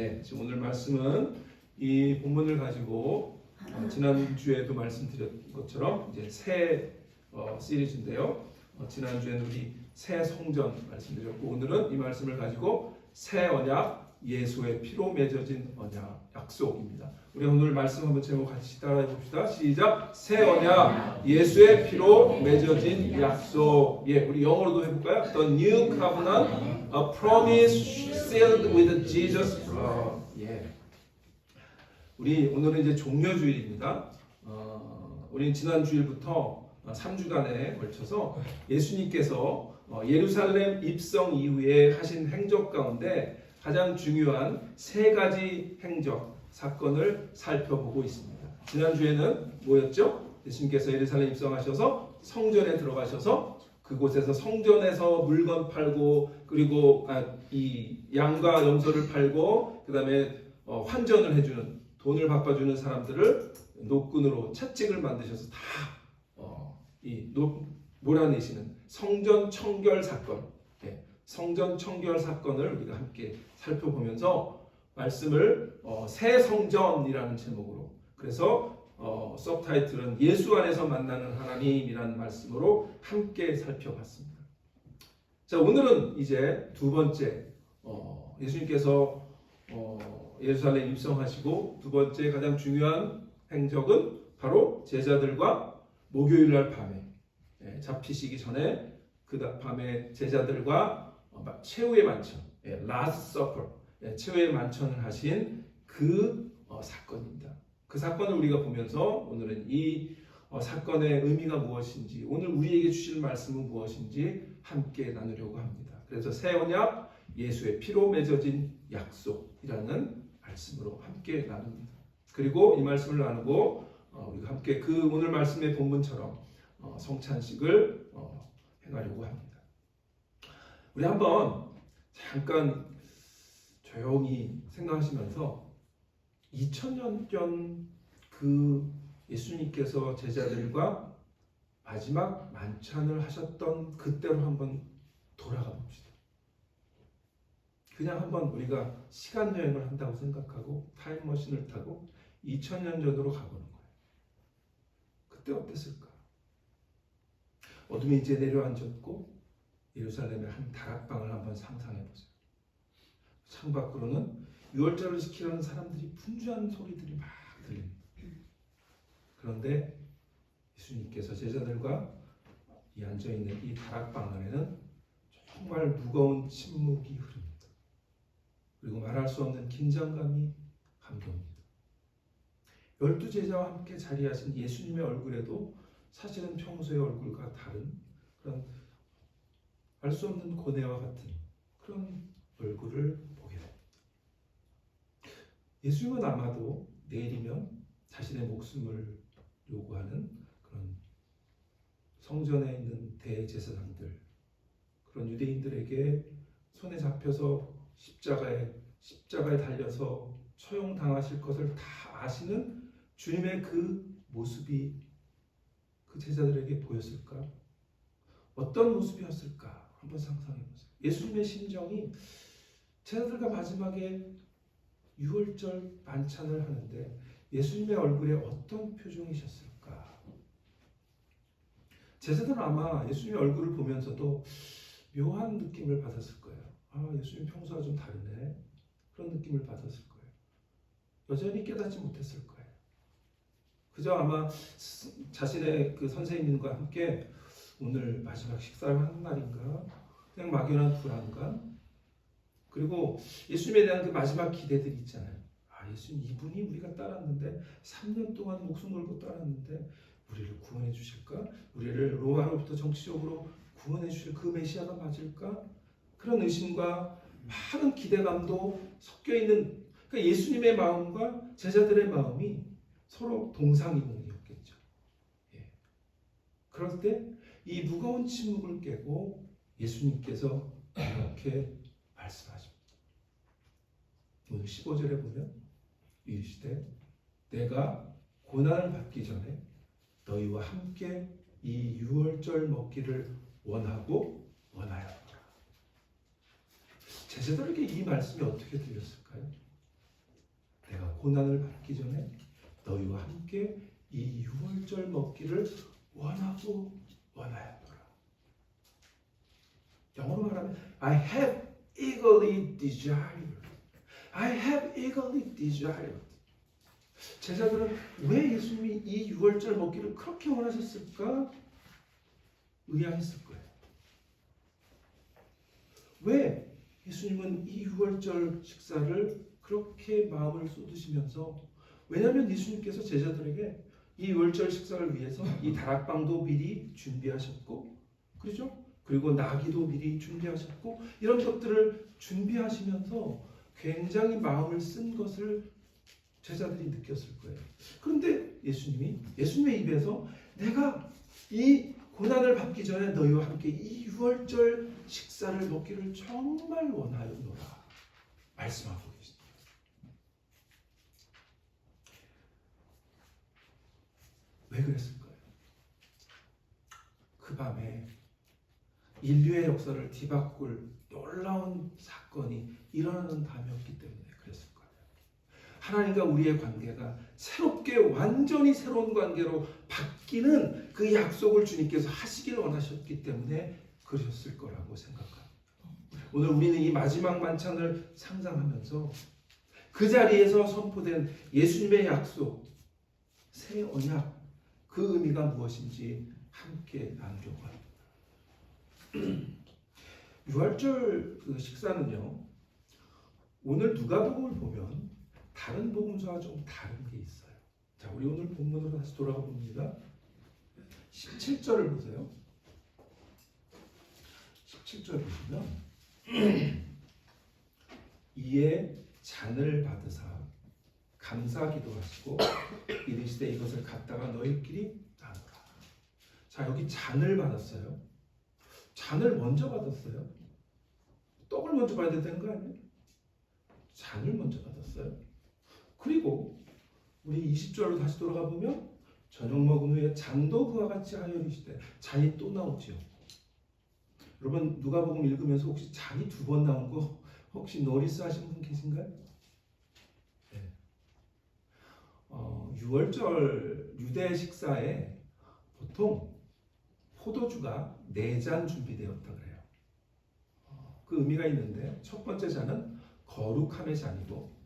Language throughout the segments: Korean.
네, 지금 오늘 말씀은 이 본문을 가지고 지난주에도 말씀드렸던 것처럼 이제 새 시리즈인데요. 지난주에는 우리 새 성전 말씀드렸고 오늘은 이 말씀을 가지고 새 언약, 예수의 피로 맺어진 언약, 약속입니다. 우리 오늘 말씀 한번 제목 같이 따라해 봅시다. 시작. 새 언약, 예수의 피로 맺어진 약속. 예, 우리 영어로도 해볼까요? The new covenant, a promise sealed with Jesus' blood. 예. 우리 오늘은 이제 종려주일입니다. 우리 지난 주일부터 3주간에 걸쳐서 예수님께서 예루살렘 입성 이후에 하신 행적 가운데 가장 중요한 세 가지 행적 사건을 살펴보고 있습니다. 지난주에는 뭐였죠? 예수님께서 예루살렘 입성하셔서 성전에 들어가셔서 그곳에서 성전에서 물건 팔고 그리고 이 양과 염소를 팔고 그 다음에 환전을 해주는 돈을 바꿔주는 사람들을 노끈으로 채찍을 만드셔서 다 몰아내시는 성전 청결 사건, 성전 청결 사건을 우리가 함께 살펴보면서 말씀을 새 성전이라는 제목으로, 그래서 서브타이틀은 예수 안에서 만나는 하나님이라는 말씀으로 함께 살펴봤습니다. 자, 오늘은 이제 두 번째 예수님께서 예루살렘 입성하시고 두 번째 가장 중요한 행적은 바로 제자들과 목요일날 밤에 잡히시기 전에 그 밤에 제자들과 최후의 만찬, Last Supper, 최후의 만찬을 하신 그 사건입니다. 그 사건을 우리가 보면서 오늘은 이 사건의 의미가 무엇인지, 오늘 우리에게 주실 말씀은 무엇인지 함께 나누려고 합니다. 그래서 새 언약, 예수의 피로 맺어진 약속이라는 말씀으로 함께 나눕니다. 그리고 이 말씀을 나누고 우리가 함께 그 오늘 말씀의 본문처럼 성찬식을 행하려고 합니다. 우리 한번 잠깐 조용히 생각하시면서 2000년 전 그 예수님께서 제자들과 마지막 만찬을 하셨던 그때로 한번 돌아가 봅시다. 그냥 한번 우리가 시간 여행을 한다고 생각하고 타임머신을 타고 2000년 전으로 가보는 거예요. 그때 어땠을까? 어둠이 이제 내려앉았고 예루살렘의 한 다락방을 한번 상상해 보세요. 창밖으로는 유월절을 지키려는 사람들이 분주한 소리들이 막 들립니다. 그런데 예수님께서 제자들과 이 앉아있는 이 다락방 안에는 정말 무거운 침묵이 흐릅니다. 그리고 말할 수 없는 긴장감이 감돕니다. 12제자와 함께 자리하신 예수님의 얼굴에도 사실은 평소의 얼굴과 다른 그런 알 수 없는 고뇌와 같은 그런 얼굴을 보게 됩니다. 예수님은 아마도 내일이면 자신의 목숨을 요구하는 그런 성전에 있는 대제사장들, 그런 유대인들에게 손에 잡혀서 십자가에 달려서 처형당하실 것을 다 아시는 주님의 그 모습이 그 제자들에게 보였을까? 어떤 모습이었을까? 한번 상상해 보세요. 예수님의 심정이 제자들과 마지막에 유월절 만찬을 하는데 예수님의 얼굴에 어떤 표정이셨을까? 제자들은 아마 예수님의 얼굴을 보면서도 묘한 느낌을 받았을 거예요. 예수님 평소와 좀 다르네. 그런 느낌을 받았을 거예요. 여전히 깨닫지 못했을 거예요. 그저 아마 자신의 그 선생님과 함께 오늘 마지막 식사를 하는 날인가, 그냥 막연한 불안감, 그리고 예수님에 대한 그 마지막 기대들이 있잖아요. 예수님 이분이 우리가 따랐는데 3년 동안 목숨 걸고 따랐는데 우리를 구원해 주실까? 우리를 로마로부터 정치적으로 구원해 주실 그 메시아가 맞을까? 그런 의심과 많은 기대감도 섞여 있는, 그러니까 예수님의 마음과 제자들의 마음이 서로 동상이몽이었겠죠. 그럴 때 이 무거운 침묵을 깨고 예수님께서 이렇게 말씀하십니다. 오늘 15절에 보면 이르시되 내가 고난을 받기 전에 너희와 함께 이 유월절 먹기를 원하고 원하였노라. 제자들에게 이 말씀이 어떻게 들렸을까요? 고난을 받기 전에 너희와 함께 이 유월절 먹기를 원하고 원하였노라. 영어로 말하면 I have eagerly desired. I have eagerly desired. 제자들은 왜 예수님이 이 유월절 먹기를 그렇게 원하셨을까? 의아했을 거예요. 왜 예수님은 이 유월절 식사를 그렇게 마음을 쏟으시면서, 왜냐하면 예수님께서 제자들에게 이 유월절 식사를 위해서 이 다락방도 미리 준비하셨고, 그렇죠? 그리고 나귀도 미리 준비하셨고, 이런 것들을 준비하시면서 굉장히 마음을 쓴 것을 제자들이 느꼈을 거예요. 그런데 예수님의 입에서 내가 이 고난을 받기 전에 너희와 함께 이 유월절 식사를 먹기를 정말 원하였노라 말씀하고 계십니다. 왜 그랬을까요? 그 밤에 인류의 역사를 뒤바꿀 놀라운 사건이 일어나는 밤이었기 때문에 그랬을 거예요. 하나님과 우리의 관계가 새롭게 완전히 새로운 관계로 바뀌는 그 약속을 주님께서 하시길 원하셨기 때문에 그러셨을 거라고 생각합니다. 오늘 우리는 이 마지막 만찬을 상상하면서 그 자리에서 선포된 예수님의 약속, 새 언약, 그 의미가 무엇인지 함께 나누려고 합니다. 유월절 그 식사는요, 오늘 누가복음을 보면 다른 복음서와 좀 다른 게 있어요. 자, 우리 오늘 본문으로 다시 돌아가 봅니다. 17절을 보세요. 17절 보시면 이에 잔을 받으사 감사 기도하시고 이르시되 이것을 갖다가 너희끼리 나누라. 자, 여기 잔을 받았어요. 잔을 먼저 받았어요. 떡을 먼저 받아야 되는 거 아니에요? 잔을 먼저 받았어요. 그리고 우리 20절로 다시 돌아가 보면 저녁 먹은 후에 잔도 그와 같이 하여 이르시되, 잔이 또 나오죠. 여러분 누가복음 읽으면서 혹시 잔이 두 번 나온 거 혹시 노리스 하신 분 계신가요? 네. 유월절 유대 식사에 보통 포도주가 4잔 준비되었다 그래요. 그 의미가 있는데, 첫 번째 잔은 거룩함의 잔이고,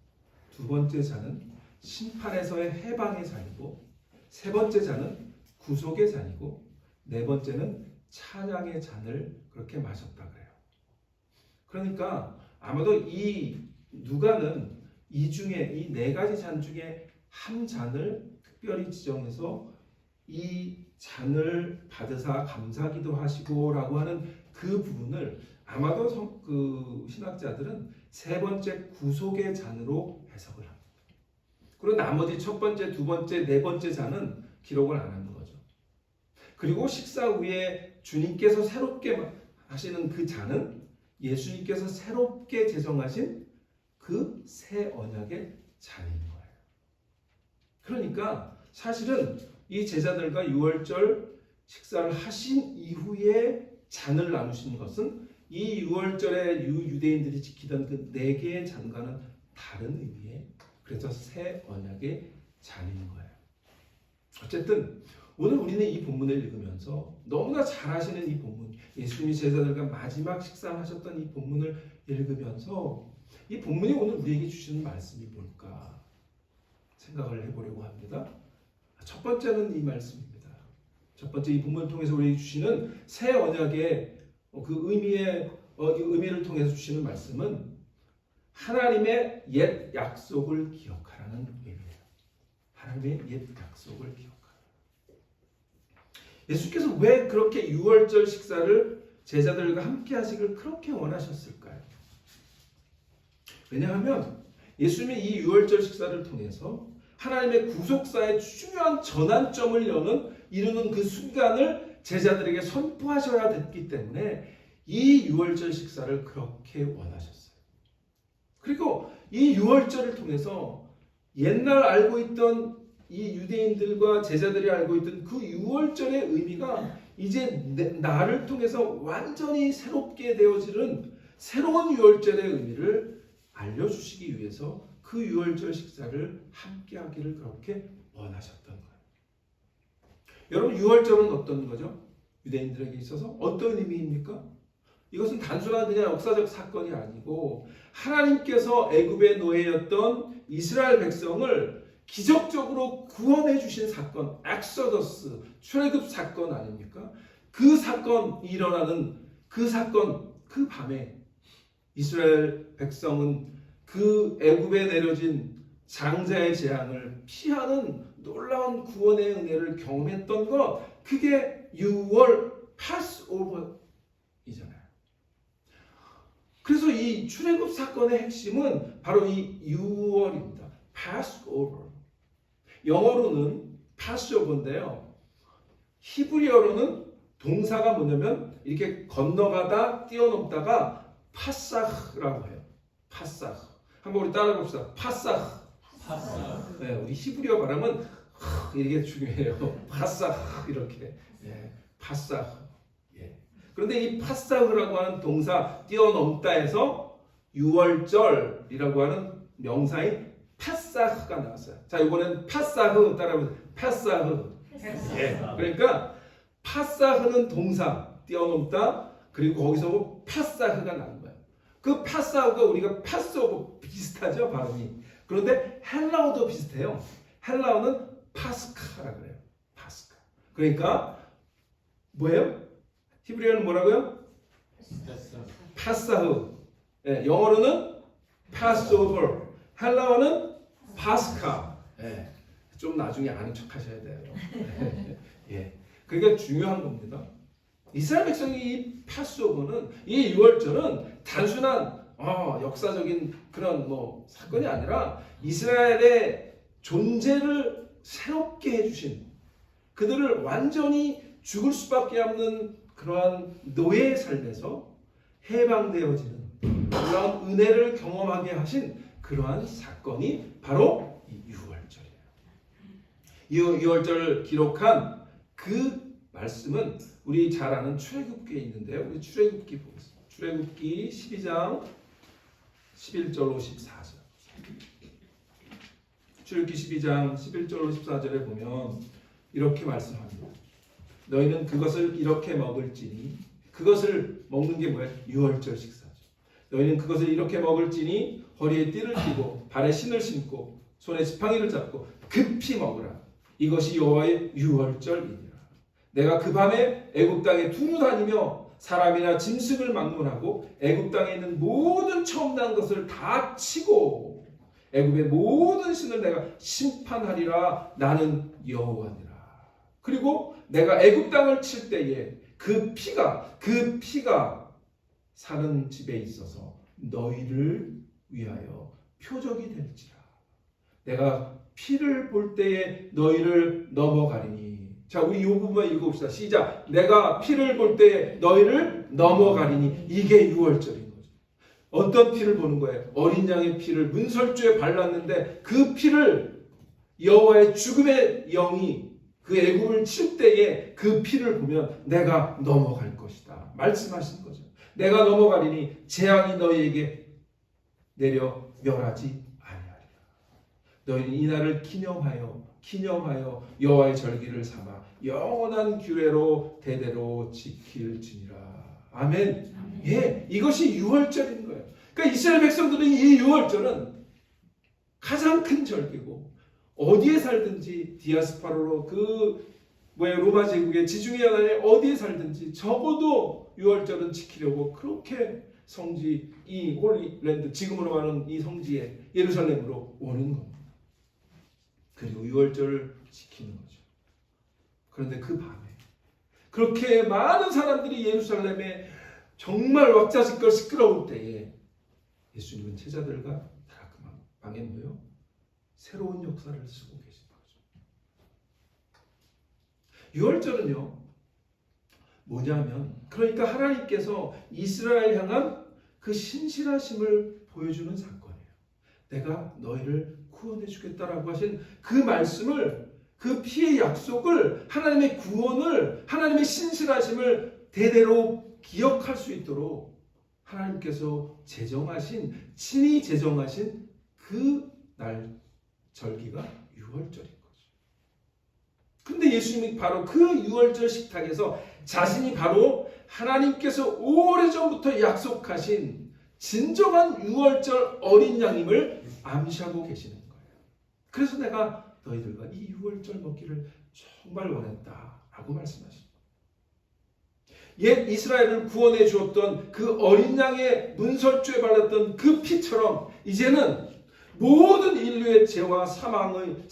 두 번째 잔은 심판에서의 해방의 잔이고, 세 번째 잔은 구속의 잔이고, 네 번째는 찬양의 잔을 그렇게 마셨다 그래요. 그러니까 아마도 이 누가는 이 중에 이 4가지 잔 중에 한 잔을 특별히 지정해서 이 잔을 받으사 감사기도 하시고라고 하는 그 부분을 아마도 그 신학자들은 세 번째 구속의 잔으로 해석을 합니다. 그리고 나머지 첫 번째, 두 번째, 네 번째 잔은 기록을 안 하는 거죠. 그리고 식사 후에 주님께서 새롭게 하시는 그 잔은 예수님께서 새롭게 제정하신 그 새 언약의 잔인 거예요. 그러니까 사실은 이 제자들과 유월절 식사를 하신 이후에 잔을 나누신 것은 이 유월절에 유대인들이 지키던 그 4개의 잔과는 다른 의미의, 그래서 새 언약의 잔인 거예요. 어쨌든 오늘 우리는 이 본문을 읽으면서 너무나 잘 아시는 이 본문, 예수님이 제자들과 마지막 식사를 하셨던 이 본문을 읽으면서 이 본문이 오늘 우리에게 주시는 말씀이 뭘까 생각을 해보려고 합니다. 첫 번째는 이 말씀입니다. 첫 번째, 이 본문을 통해서 우리에게 주시는 새 언약의 그 의미를 통해서 주시는 말씀은 하나님의 옛 약속을 기억하라는 의미예요. 하나님의 옛 약속을 기억하라. 예수께서 왜 그렇게 유월절 식사를 제자들과 함께 하시길 그렇게 원하셨을까요? 왜냐하면 예수님이 이 유월절 식사를 통해서 하나님의 구속사의 중요한 전환점을 이루는 그 순간을 제자들에게 선포하셔야 됐기 때문에 이 유월절 식사를 그렇게 원하셨어요. 그리고 이 유월절을 통해서 옛날 알고 있던 이 유대인들과 제자들이 알고 있던 그 유월절의 의미가 이제 나를 통해서 완전히 새롭게 되어지는 새로운 유월절의 의미를 알려주시기 위해서 그 유월절 식사를 함께 하기를 그렇게 원하셨던 거예요. 여러분, 유월절은 어떤 거죠? 유대인들에게 있어서 어떤 의미입니까? 이것은 단순한 그냥 역사적 사건이 아니고 하나님께서 애굽의 노예였던 이스라엘 백성을 기적적으로 구원해 주신 사건, 엑소더스, 출애굽 사건 아닙니까? 그 사건이 일어나는 그 사건, 그 밤에 이스라엘 백성은 그 애굽에 내려진 장자의 재앙을 피하는 놀라운 구원의 은혜를 경험했던 것, 그게 6월 패스오버이잖아요. 그래서 이 출애굽 사건의 핵심은 바로 이 6월입니다. 패스오버. 영어로는 패스오버인데요. 히브리어로는 동사가 뭐냐면 이렇게 건너가다 뛰어넘다가 파사흐라고 해요. 파사흐. 한번 우리 따라 봅시다. 파사흐. 네, 우리 히브리어 발음은 이게 중요해요. 파사흐 이렇게. 네, 파사흐. 예. 그런데 이 파사흐라고 하는 동사 뛰어넘다에서 6월절이라고 하는 명사인 파사흐가 나왔어요. 자, 이번엔 파사흐 따라해보세요. 파사흐. 예. 그러니까 파사흐는 동사 뛰어넘다, 그리고 거기서 파사흐가 나온 거예요. 그 파사흐가 우리가 파스오버 비슷하죠, 발음이. 그런데 헬라어도 비슷해요. 헬라어는 파스카라 그래요. 파스카. 그러니까 뭐예요? 히브리어는 뭐라고요? 파사흐. 예, 영어로는 파스오버. 헬라어는 파스카. 예, 좀 나중에 아는 척 하셔야 돼요. 예, 그러니까 중요한 겁니다. 이스라엘 백성이 이 파스오버는, 이 유월절은 단순한 역사적인 그런 사건이 아니라 이스라엘의 존재를 새롭게 해주신, 그들을 완전히 죽을 수밖에 없는 그러한 노예의 삶에서 해방되어지는 그러한 은혜를 경험하게 하신 그러한 사건이 바로 이 유월절이에요. 유월절을 기록한 그 말씀은 우리 잘 아는 출애굽기에 있는데요. 우리 출애굽기 보겠습니다. 출애굽기 12장 11절로 14절. 출애굽기 12장 11절로 14절에 보면 이렇게 말씀합니다. 너희는 그것을 이렇게 먹을지니, 그것을 먹는 게 뭐예요? 유월절 식사죠. 너희는 그것을 이렇게 먹을지니 허리에 띠를 띠고 발에 신을 신고 손에 지팡이를 잡고 급히 먹으라. 이것이 여호와의 유월절이니라. 내가 그 밤에 애굽 땅에 두루 다니며 사람이나 짐승을 막론하고 애굽 땅에 있는 모든 처음 난 것을 다 치고 애굽의 모든 신을 내가 심판하리라. 나는 여호와니라. 그리고 내가 애굽 땅을 칠 때에 그 피가 사는 집에 있어서 너희를 위하여 표적이 될지라. 내가 피를 볼 때에 너희를 넘어가리니. 자, 우리 이 부분만 읽어봅시다. 시작. 내가 피를 볼 때에 너희를 넘어가리니. 이게 유월절인 거죠. 어떤 피를 보는 거예요? 어린 양의 피를 문설주에 발랐는데 그 피를 여호와의 죽음의 영이 그 애굽을 칠 때에 그 피를 보면 내가 넘어갈 것이다 말씀하신 거죠. 내가 넘어가리니 재앙이 너희에게 내려 멸하지 아니하리라. 너희는 이 날을 기념하여 여호와의 절기를 삼아 영원한 규례로 대대로 지킬지니라. 아멘. 예, 이것이 유월절인 거예요. 그러니까 이스라엘 백성들은 이 유월절은 가장 큰 절기고, 어디에 살든지 디아스파로로 로마 제국의 지중해 연안에 어디에 살든지 적어도 유월절은 지키려고 그렇게 성지, 이 홀리랜드, 지금으로 말하는 이 성지에 예루살렘으로 오는 겁니다. 그리고 유월절을 지키는 거죠. 그런데 그 밤에 그렇게 많은 사람들이 예루살렘에 정말 왁자지껄 시끄러울 때에 예수님은 제자들과 다 그 방에 모여 새로운 역사를 쓰고 계신 거죠. 유월절은요, 뭐냐면, 그러니까 하나님께서 이스라엘 향한 그 신실하심을 보여주는 사건이에요. 내가 너희를 구원해 주겠다라고 하신 그 말씀을, 그 피의 약속을, 하나님의 구원을, 하나님의 신실하심을 대대로 기억할 수 있도록 하나님께서 친히 제정하신 그 날 절기가 유월절인 거죠. 근데 예수님이 바로 그 유월절 식탁에서 자신이 바로 하나님께서 오래전부터 약속하신 진정한 유월절 어린 양임을 암시하고 계시는 거예요. 그래서 내가 너희들과 이 유월절 먹기를 정말 원했다라고 말씀하십니다. 옛 이스라엘을 구원해 주었던 그 어린 양의 문설주에 발랐던 그 피처럼 이제는 모든 인류의 죄와 사망을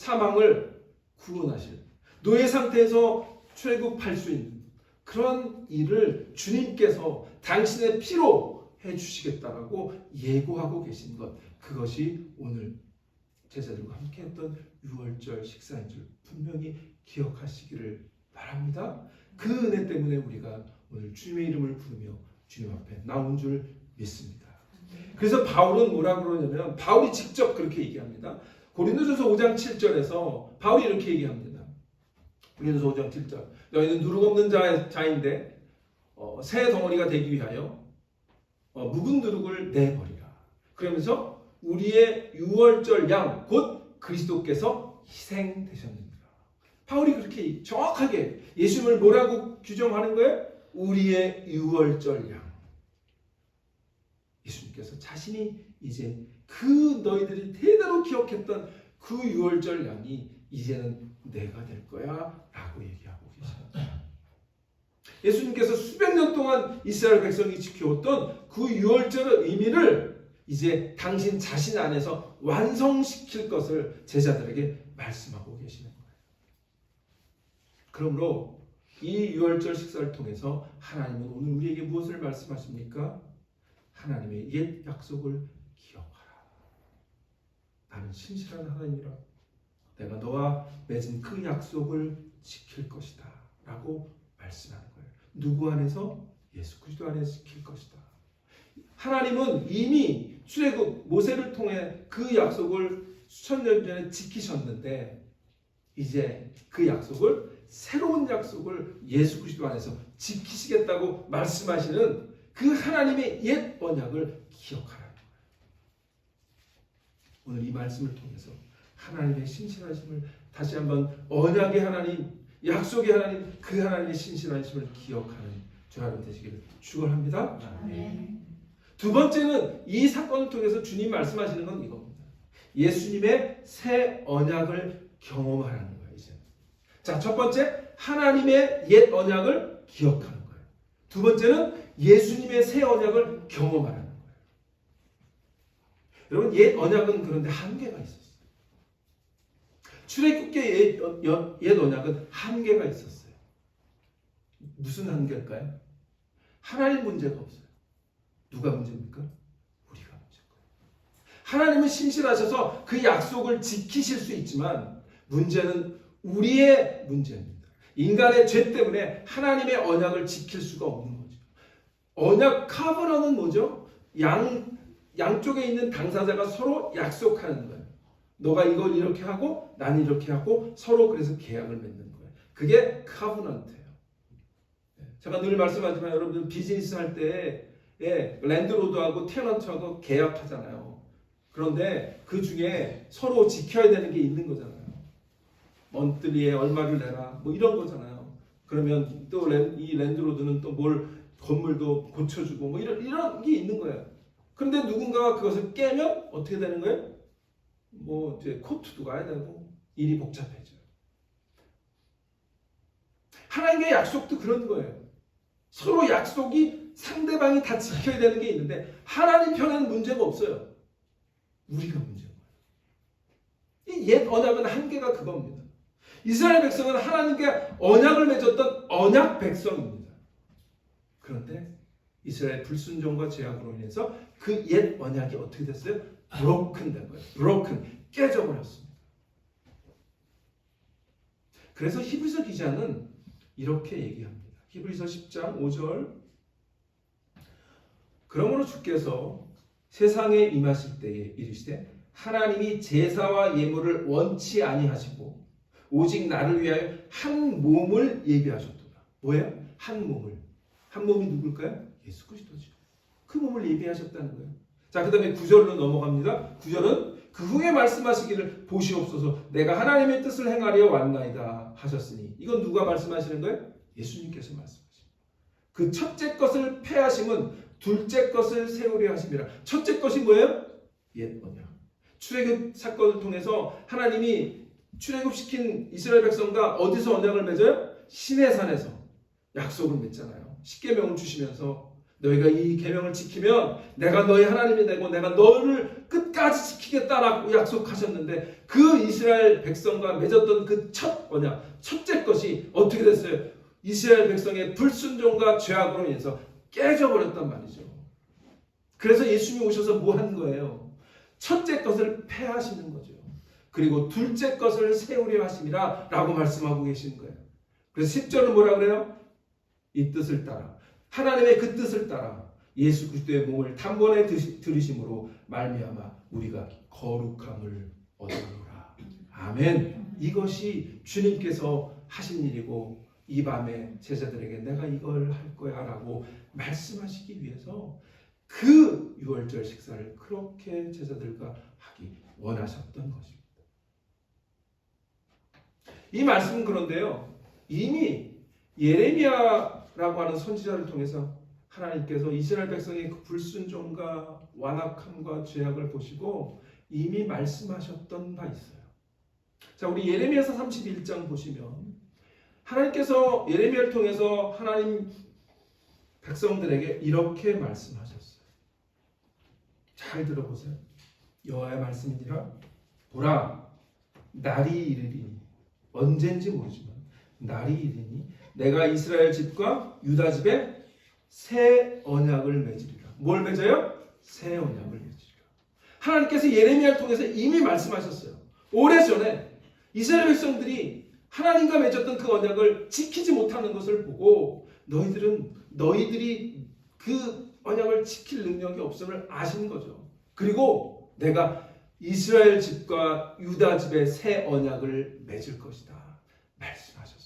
구원하실, 노예 상태에서 출애굽할 수 있는 그런 일을 주님께서 당신의 피로 해주시겠다라고 예고하고 계신 것, 그것이 오늘 제자들과 함께 했던 유월절 식사인 줄 분명히 기억하시기를 바랍니다. 그 은혜 때문에 우리가 오늘 주님의 이름을 부르며 주님 앞에 나온 줄 믿습니다. 그래서 바울은 뭐라고 그러냐면, 바울이 직접 그렇게 얘기합니다. 고린도전서 5장 7절에서 바울이 이렇게 얘기합니다. 고린도전서 5장 7절, 너희는 누룩 없는 자인데 새 덩어리가 되기 위하여 묵은 누룩을 내버리라. 그러면서 우리의 유월절 양 곧 그리스도께서 희생되셨느니라. 바울이 그렇게 정확하게 예수님을 뭐라고 규정하는 거예요? 우리의 유월절 양. 예수님께서 자신이 이제 그 너희들이 대대로 기억했던 그 유월절 양이 이제는 내가 될 거야 라고 얘기하고 계십니다. 예수님께서 수백 년 동안 이스라엘 백성이 지켜왔던 그 유월절의 의미를 이제 당신 자신 안에서 완성시킬 것을 제자들에게 말씀하고 계시는 거예요. 그러므로 이 유월절 식사를 통해서 하나님은 오늘 우리에게 무엇을 말씀하십니까? 하나님의 옛 약속을 기억하라. 나는 신실한 하나님이라. 내가 너와 맺은 그 약속을 지킬 것이다 라고 말씀하는 거예요. 누구 안에서? 예수 그리스도 안에서 지킬 것이다. 하나님은 이미 출애굽 모세를 통해 그 약속을 수천 년 전에 지키셨는데 이제 그 약속을, 새로운 약속을 예수 그리스도 안에서 지키시겠다고 말씀하시는 그 하나님의 옛 언약을 기억하라는 거예요. 오늘 이 말씀을 통해서 하나님의 신실하심을 다시 한번, 언약의 하나님, 약속의 하나님, 그 하나님의 신실하심을 기억하는 저와 여러분 되시기를 축원합니다. 두 번째는 이 사건을 통해서 주님 말씀하시는 건 이겁니다. 예수님의 새 언약을 경험하라는 거예요. 이제. 자, 첫 번째, 하나님의 옛 언약을 기억하는 거예요. 두 번째는 예수님의 새 언약을 경험하라는 거예요. 여러분, 옛 언약은 그런데 한계가 있었어요. 출애굽기의 옛 언약은 한계가 있었어요. 무슨 한계일까요? 하나님 문제가 없어요. 누가 문제입니까? 우리가 문제인 거예요. 하나님은 신실하셔서 그 약속을 지키실 수 있지만 문제는 우리의 문제입니다. 인간의 죄 때문에 하나님의 언약을 지킬 수가 없는 거죠. 언약 카버넌은 뭐죠? 양쪽에 있는 당사자가 서로 약속하는 거예요. 너가 이걸 이렇게 하고 난 이렇게 하고 서로 그래서 계약을 맺는 거예요. 그게 카버넌트예요. 제가 늘 말씀하지만 여러분들 비즈니스 할 때 랜드로드하고 테넌트하고 계약하잖아요. 그런데 그 중에 서로 지켜야 되는 게 있는 거잖아요. 먼틀리에 얼마를 내라 뭐 이런 거잖아요. 그러면 또 이 랜드로드는 또 뭘 건물도 고쳐주고 뭐 이런 게 있는 거예요. 그런데 누군가가 그것을 깨면 어떻게 되는 거예요? 뭐 이제 코트도 가야 되고 일이 복잡해져요. 하나님의 약속도 그런 거예요. 서로 약속이 상대방이 다 지켜야 되는 게 있는데 하나님 편에는 문제가 없어요. 우리가 문제인 거예요. 이 옛 언약은 한계가 그겁니다. 이스라엘 백성은 하나님께 언약을 맺었던 언약 백성입니다. 그런데 이스라엘 불순종과 죄악으로 인해서 그 옛 언약이 어떻게 됐어요? 브로큰 된 거예요. 브로큰, 깨져버렸습니다. 그래서 히브리서 기자는 이렇게 얘기합니다. 히브리서 10장 5절, 그러므로 주께서 세상에 임하실 때에 이르시되 하나님이 제사와 예물을 원치 아니하시고 오직 나를 위하여 한 몸을 예비하셨도다. 뭐예요? 한 몸을. 한 몸이 누굴까요? 예수 그리스도죠. 그 몸을 예비하셨다는 거예요. 자, 그 다음에 9절로 넘어갑니다. 9절은 그 후에 말씀하시기를 보시옵소서 내가 하나님의 뜻을 행하려 왔나이다 하셨으니 이건 누가 말씀하시는 거예요? 예수님께서 말씀하십니다. 그 첫째 것을 폐하심은 둘째 것을 세우려 하심이라. 첫째 것이 뭐예요? 옛 언약. 출애굽 사건을 통해서 하나님이 출애굽시킨 이스라엘 백성과 어디서 언약을 맺어요? 시내산에서 약속을 맺잖아요. 십계명을 주시면서 너희가 이 계명을 지키면 내가 너희 하나님이 되고 내가 너를 끝까지 지키겠다라고 약속하셨는데 그 이스라엘 백성과 맺었던 그 첫 언약, 첫째 것이 어떻게 됐어요? 이스라엘 백성의 불순종과 죄악으로 인해서 깨져버렸단 말이죠. 그래서 예수님이 오셔서 뭐 한 거예요? 첫째 것을 폐하시는 거죠. 그리고 둘째 것을 세우려 하심이라 라고 말씀하고 계시는 거예요. 그래서 10절은 뭐라 그래요? 이 뜻을 따라 하나님의 그 뜻을 따라 예수 그리스도의 몸을 단번에 들으심으로 말미암아 우리가 거룩함을 얻으노라. 아멘. 이것이 주님께서 하신 일이고 이 밤에 제자들에게 내가 이걸 할 거야 라고 말씀하시기 위해서 그 유월절 식사를 그렇게 제자들과 하기 원하셨던 것입니다. 이 말씀은 그런데요, 이미 예레미야라고 하는 선지자를 통해서 하나님께서 이스라엘 백성의 그 불순종과 완악함과 죄악을 보시고 이미 말씀하셨던 바 있어요. 자, 우리 예레미야서 31장 보시면 하나님께서 예레미야를 통해서 하나님 백성들에게 이렇게 말씀하셨어요. 잘 들어보세요. 여호와의 말씀이니라. 보라, 날이 이르리니, 언젠지 모르지만 날이 이르니 내가 이스라엘 집과 유다 집에 새 언약을 맺으리라. 뭘 맺어요? 새 언약을 맺으리라. 하나님께서 예레미야를 통해서 이미 말씀하셨어요. 오래전에 이스라엘 백성들이 하나님과 맺었던 그 언약을 지키지 못하는 것을 보고 너희들이 그 언약을 지킬 능력이 없음을 아신 거죠. 그리고 내가 이스라엘 집과 유다 집에 새 언약을 맺을 것이다 말씀하셨어요.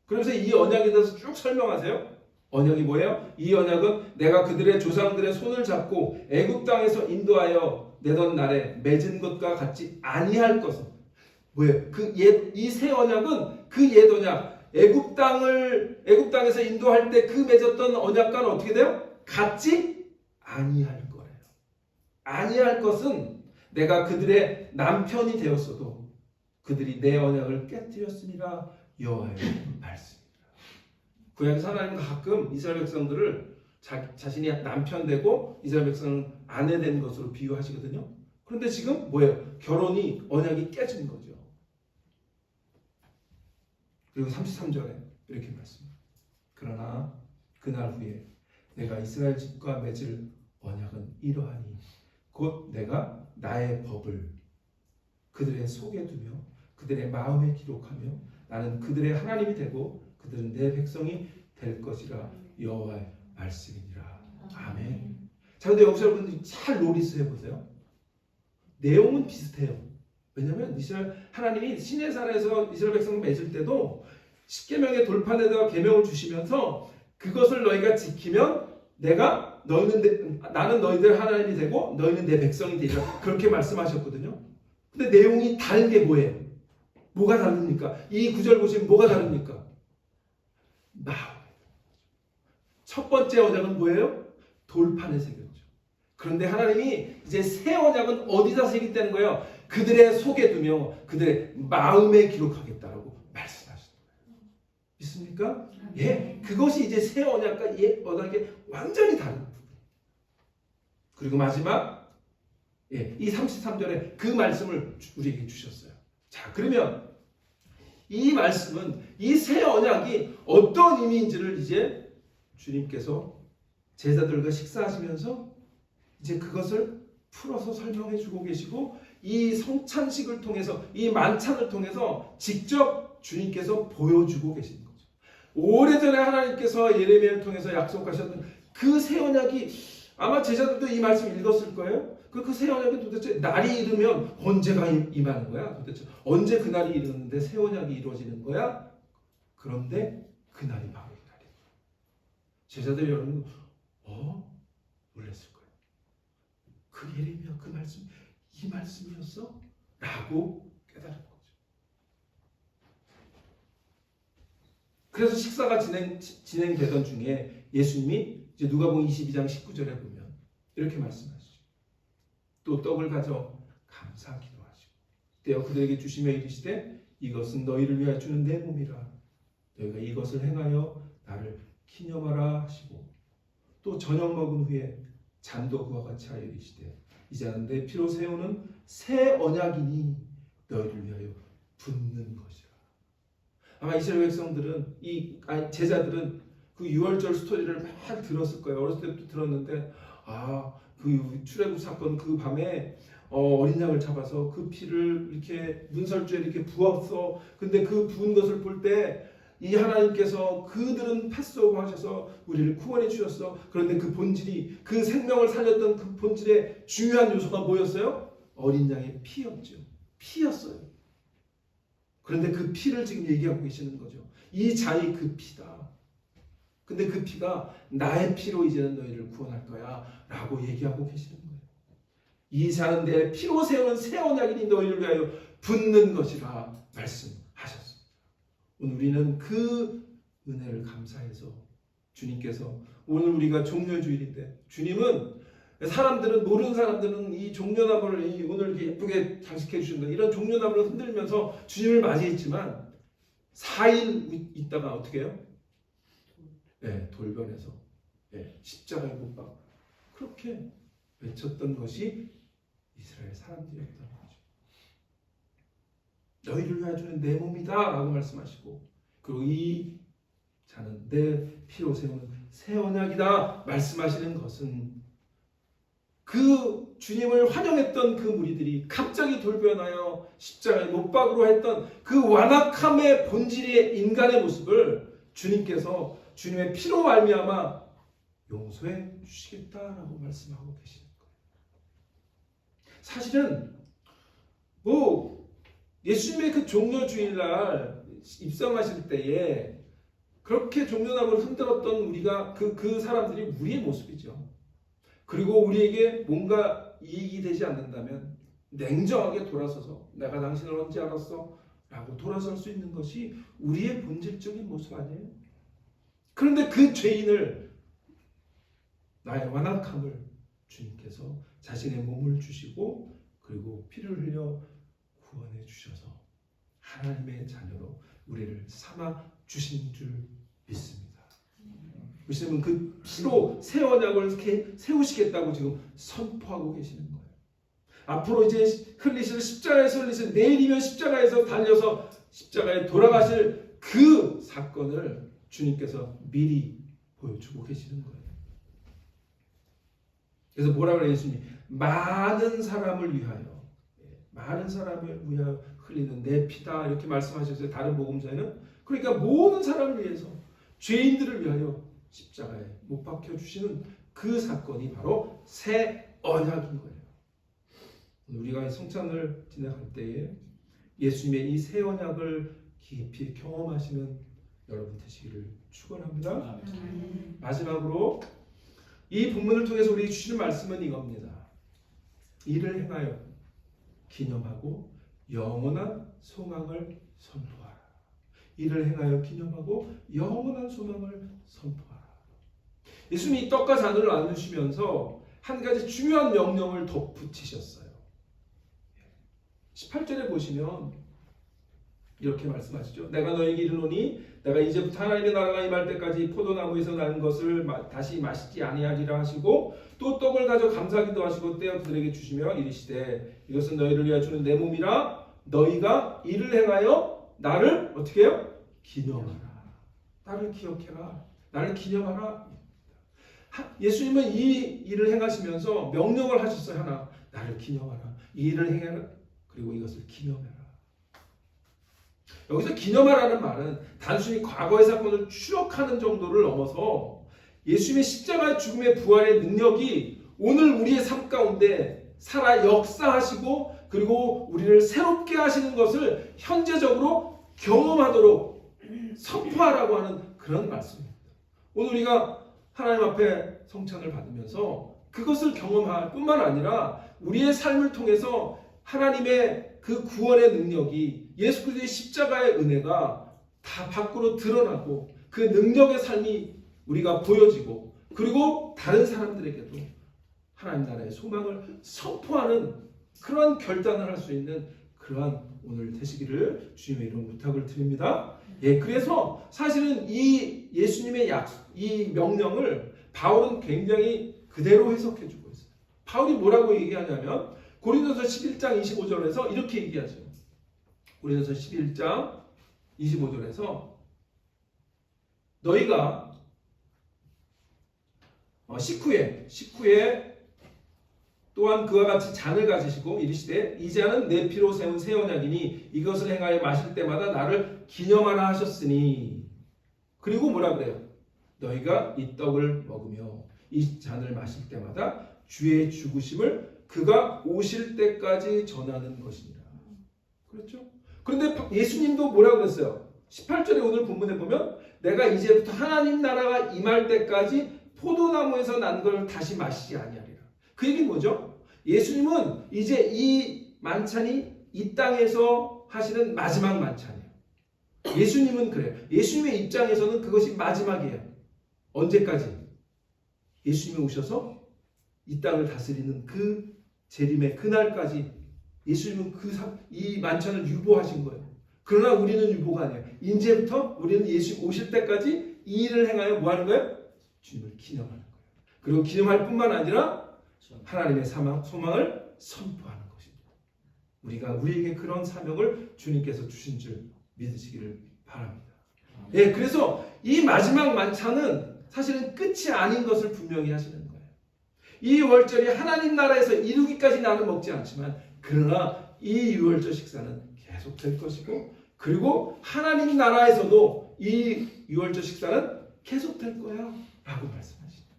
그러면서 이 언약에 대해서 쭉 설명하세요. 언약이 뭐예요? 이 언약은 내가 그들의 조상들의 손을 잡고 애굽 땅에서 인도하여 내던 날에 맺은 것과 같지 아니할 것은 뭐예요? 이 새 언약은 그 옛 언약, 애굽 땅에서 인도할 때 그 맺었던 언약과는 어떻게 돼요? 같지 아니할 거예요. 아니할 것은 내가 그들의 남편이 되었어도 그들이 내 언약을 깨뜨렸으니라 여호와의 말씀입니다. 구약에서 하나님은 가끔 이스라엘 백성들을 자신이 남편 되고 이스라엘 백성은 아내 된 것으로 비유하시거든요. 그런데 지금 뭐예요? 결혼이 언약이 깨진 거죠. 그리고 33절에 이렇게 말씀합니다. 그러나 그날 후에 내가 이스라엘 집과 맺을 언약은 이러하니 곧 내가 나의 법을 그들의 속에 두며 그들의 마음에 기록하며 나는 그들의 하나님이 되고 그들은 내 백성이 될 것이라 여호와의 말씀이니라. 아멘. 자, 근데 여기서 여러분들이 잘 노리스 해보세요. 내용은 비슷해요. 왜냐하면 하나님이 시내산에서 이스라엘 백성을 맺을 때도 십계명의 돌판에다가 계명을 주시면서 그것을 너희가 지키면 나는 너희들 하나님이 되고 너희는 내 백성이 되리라 그렇게 말씀하셨거든요. 근데 내용이 다른 게 뭐예요? 뭐가 다릅니까? 이 구절 보시면 뭐가 다릅니까? 마음. 첫 번째 언약은 뭐예요? 돌판에 새겼죠. 그런데 하나님이 이제 새 언약은 어디다 새기다는 거예요? 그들의 속에 두며 그들의 마음에 기록하겠다라고 말씀하시는 거예요. 믿습니까? 예, 그것이 이제 새 언약과 옛 언약이 완전히 다른 부분. 그리고 마지막, 이 33절에 그 말씀을 우리에게 주셨어요. 자, 그러면 이 말씀은 이 새 언약이 어떤 의미인지를 이제 주님께서 제자들과 식사하시면서 이제 그것을 풀어서 설명해 주고 계시고 이 성찬식을 통해서 이 만찬을 통해서 직접 주님께서 보여주고 계시는 거죠. 오래전에 하나님께서 예레미야를 통해서 약속하셨던 그 새 언약이 아마 제자들도 이 말씀 읽었을 거예요. 그 새 언약이 도대체 날이 이르면 언제가 임하는 거야? 도대체 언제 그 날이 이르는데 새 언약이 이루어지는 거야? 그런데 그 날이 바로 이 날이에요. 제자들이 여러분 놀랐을 거예요. 그 예레미야 그 말씀 이 말씀이었어? 라고 깨달은 거죠. 그래서 식사가 진행되던 중에 예수님이 이제 누가복음 22장 19절에 보면 이렇게 말씀하시죠. 또 떡을 가져 감사 기도하시고 떼어 그들에게 주시며 이르시되 이것은 너희를 위하여 주는 내 몸이라 너희가 이것을 행하여 나를 기념하라 하시고 또 저녁 먹은 후에 잔도 그와 같이 하여 이르시되 이 잔은 내 피로 세우는 새 언약이니 너희를 위하여 붓는 것이라. 아마 이스라엘 백성들은 제자들은 그 유월절 스토리를 막 들었을 거예요. 어렸을 때부터 들었는데 그 출애굽 사건 그 밤에 어린 양을 잡아서 그 피를 이렇게 문설주에 이렇게 부었어. 근데 그 부은 것을 볼 때 이 하나님께서 그들은 패스오버 하셔서 우리를 구원해 주셨어. 그런데 그 본질이 그 생명을 살렸던 그 본질의 중요한 요소가 뭐였어요? 어린 양의 피였죠. 피였어요. 그런데 그 피를 지금 얘기하고 계시는 거죠. 이 잔이 그 피다. 근데 그 피가 나의 피로 이제는 너희를 구원할 거야 라고 얘기하고 계시는 거예요. 이 잔은 내 피로 세우는 새 언약이니 너희를 위하여 붓는 것이라 말씀하셨습니다. 오늘 우리는 그 은혜를 감사해서 주님께서 오늘 우리가 종려주일인데 주님은 사람들은 모르는 사람들은 이 종려나무를 오늘 이렇게 예쁘게 장식해 주신다 이런 종려나무를 흔들면서 주님을 맞이했지만 4일 있다가 어떻게 해요? 돌변해서 십자가에 못 박아 그렇게 외쳤던 것이 이스라엘 사람들이었던 거죠. 너희를 위하여 주는 내 몸이다 라고 말씀하시고 그리고 이 잔은 내 피로 세우는 새 언약이다 말씀하시는 것은 그 주님을 환영했던 그 무리들이 갑자기 돌변하여 십자가에 못 박으로 했던 그 완악함의 본질의 인간의 모습을 주님께서 주님의 피로 말미암아 용서해 주시겠다라고 말씀하고 계시는 거예요. 사실은 예수님의 그 종려주일날 입성하실 때에 그렇게 종려나무를 흔들었던 우리가 그 사람들이 우리의 모습이죠. 그리고 우리에게 뭔가 이익이 되지 않는다면 냉정하게 돌아서서 내가 당신을 언제 알았어? 라고 돌아설 수 있는 것이 우리의 본질적인 모습 아니에요? 그런데 그 죄인을 나의 완악함을 주님께서 자신의 몸을 주시고 그리고 피를 흘려 구원해 주셔서 하나님의 자녀로 우리를 삼아 주신 줄 믿습니다. 예수님은 그 피로 새 언약을 세우시겠다고 지금 선포하고 계시는 거예요. 앞으로 이제 흘리실 십자가에서 흘리실 내일이면 십자가에서 달려서 십자가에 돌아가실 그 사건을 주님께서 미리 보여주고 계시는 거예요. 그래서 뭐라 그래요? 예수님이 많은 사람을 위하여 흘리는 내 피다 이렇게 말씀하셨어요. 다른 복음서에는 그러니까 모든 사람을 위해서 죄인들을 위하여 십자가에 못 박혀 주시는 그 사건이 바로 새 언약인 거예요. 우리가 성찬을 지내갈 때에 예수님의 이 새 언약을 깊이 경험하시는 여러분 되시기를 축원합니다. 마지막으로 이 본문을 통해서 우리 주시는 말씀은 이겁니다. 이를 행하여 기념하고 영원한 소망을 선포하라. 이를 행하여 기념하고 영원한 소망을 선포하라. 예수님이 떡과 잔을 나누시면서 한 가지 중요한 명령을 덧붙이셨어요. 18절에 보시면 이렇게 말씀하시죠. 내가 너에게 이르노니 내가 이제부터 하나님의 나라가 임할 때까지 포도나무에서 나는 것을 다시 마시지 아니하리라 하시고 또 떡을 가져 감사기도 하시고 떼어 그들에게 주시며 이르시되 이것은 너희를 위하여 주는 내 몸이라 너희가 이를 행하여 나를 어떻게 해요? 기념하라. 나를 기억해라. 나를 기념하라. 예수님은 이 일을 행하시면서 명령을 하셨어요. 하나. 나를 기념하라. 이 일을 행해라. 그리고 이것을 기념해라. 여기서 기념하라는 말은 단순히 과거의 사건을 추억하는 정도를 넘어서 예수님의 십자가의 죽음의 부활의 능력이 오늘 우리의 삶 가운데 살아 역사하시고 그리고 우리를 새롭게 하시는 것을 현재적으로 경험하도록 선포하라고 하는 그런 말씀입니다. 오늘 우리가 하나님 앞에 성찬을 받으면서 그것을 경험할 뿐만 아니라 우리의 삶을 통해서 하나님의 그 구원의 능력이 예수 그리스도의 십자가의 은혜가 다 밖으로 드러나고 그 능력의 삶이 우리가 보여지고 그리고 다른 사람들에게도 하나님 나라의 소망을 선포하는 그러한 결단을 할 수 있는 그러한 오늘 되시기를 주님의 이름 부탁을 드립니다. 예, 그래서 사실은 이 예수님의 이 명령을 바울은 굉장히 그대로 해석해주고 있어요. 바울이 뭐라고 얘기하냐면 고린도서 11장 25절에서 이렇게 얘기하죠. 고린도서 11장 25절에서 너희가 식후에 또한 그와 같이 잔을 가지시고 이르시되 이 잔은 내 피로 세운 새 언약이니 이것을 행하여 마실 때마다 나를 기념하라 하셨으니 그리고 뭐라 그래요? 너희가 이 떡을 먹으며 이 잔을 마실 때마다 주의 죽으심을 그가 오실 때까지 전하는 것이니라. 그렇죠? 그런데 예수님도 뭐라고 그랬어요? 18절에 오늘 본문에 보면 내가 이제부터 하나님 나라가 임할 때까지 포도나무에서 난 걸 다시 마시지 아니하리라. 그 얘기는 뭐죠? 예수님은 이제 이 만찬이 이 땅에서 하시는 마지막 만찬이에요. 예수님은 그래요. 예수님의 입장에서는 그것이 마지막이에요. 언제까지? 예수님이 오셔서 이 땅을 다스리는 그 재림의 그날까지 예수님은 이 만찬을 유보하신 거예요. 그러나 우리는 유보가 아니에요. 이제부터 우리는 예수님 오실 때까지 이 일을 행하여 뭐 하는 거예요? 주님을 기념하는 거예요. 그리고 기념할 뿐만 아니라 하나님의 소망을 선포하는 것입니다. 우리가 우리에게 그런 사명을 주님께서 주신 줄 믿으시기를 바랍니다. 예, 그래서 이 마지막 만찬은 사실은 끝이 아닌 것을 분명히 하시는 거예요. 이 유월절이 하나님 나라에서 이루기까지 나는 먹지 않지만 그러나 이 유월절 식사는 계속될 것이고 그리고 하나님 나라에서도 이 유월절 식사는 계속될 거야 라고 말씀하십니다.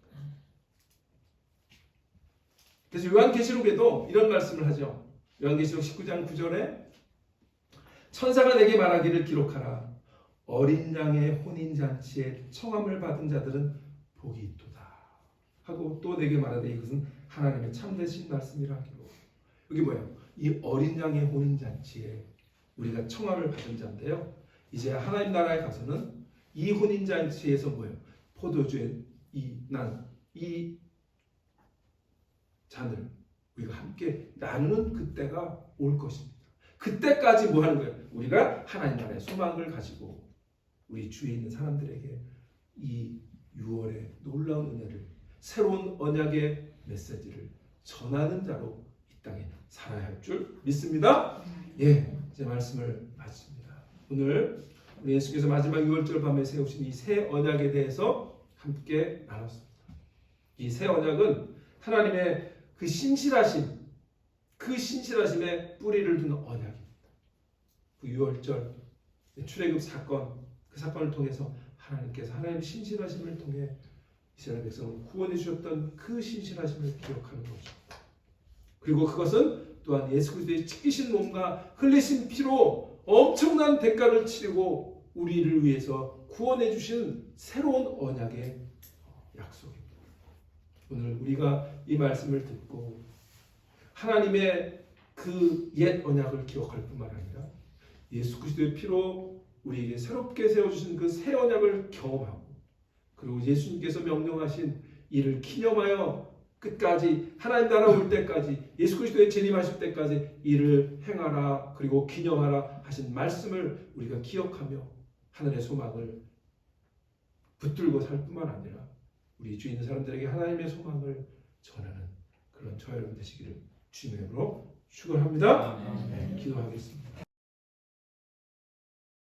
그래서 요한계시록에도 이런 말씀을 하죠. 요한계시록 19장 9절에 천사가 내게 말하기를 기록하라. 어린 양의 혼인잔치에 청함을 받은 자들은 복이 있도다 하고 또 내게 말하되 이것은 하나님의 참되신 말씀이라 하기로. 여기 뭐예요? 이 어린 양의 혼인잔치에 우리가 청함을 받은 자인데요. 이제 하나님 나라에 가서는 이 혼인잔치에서 뭐예요? 포도주의 이 잔을 우리가 함께 나누는 그때가 올 것입니다. 그때까지 뭐 하는 거예요? 우리가 하나님 나라의 소망을 가지고 우리 주위에 있는 사람들에게 이 6월의 놀라운 은혜를 새로운 언약의 메시지를 전하는 자로 이 땅에 살아야 할 줄 믿습니다. 예, 제 말씀을 마칩니다. 오늘 우리 예수께서 마지막 6월절 밤에 세우신 이 새 언약에 대해서 함께 나눴습니다. 이 새 언약은 하나님의 그 신실하심, 그 신실하심에 뿌리를 두는 언약입니다. 그 6월절 출애굽 사건, 그 사건을 통해서 하나님께서 하나님의 신실하심을 통해 이스라엘 백성을 구원해 주셨던 그 신실하심을 기억하는 것입니다. 그리고 그것은 또한 예수 그리스도의 찢기신 몸과 흘리신 피로 엄청난 대가를 치르고 우리를 위해서 구원해 주신 새로운 언약의 약속입니다. 오늘 우리가 이 말씀을 듣고 하나님의 그 옛 언약을 기억할 뿐만 아니라 예수 그리스도의 피로 우리에게 새롭게 세워주신 그 새 언약을 경험하고 그리고 예수님께서 명령하신 이를 기념하여 끝까지 하나님 나라 올 때까지 예수 그리스도의 재림하실 때까지 이를 행하라 그리고 기념하라 하신 말씀을 우리가 기억하며 하늘의 소망을 붙들고 살 뿐만 아니라 우리 주위에 있는 사람들에게 하나님의 소망을 전하는 그런 저와 여러분 되시기를 주님의 이름으로 축원합니다. 네, 기도하겠습니다.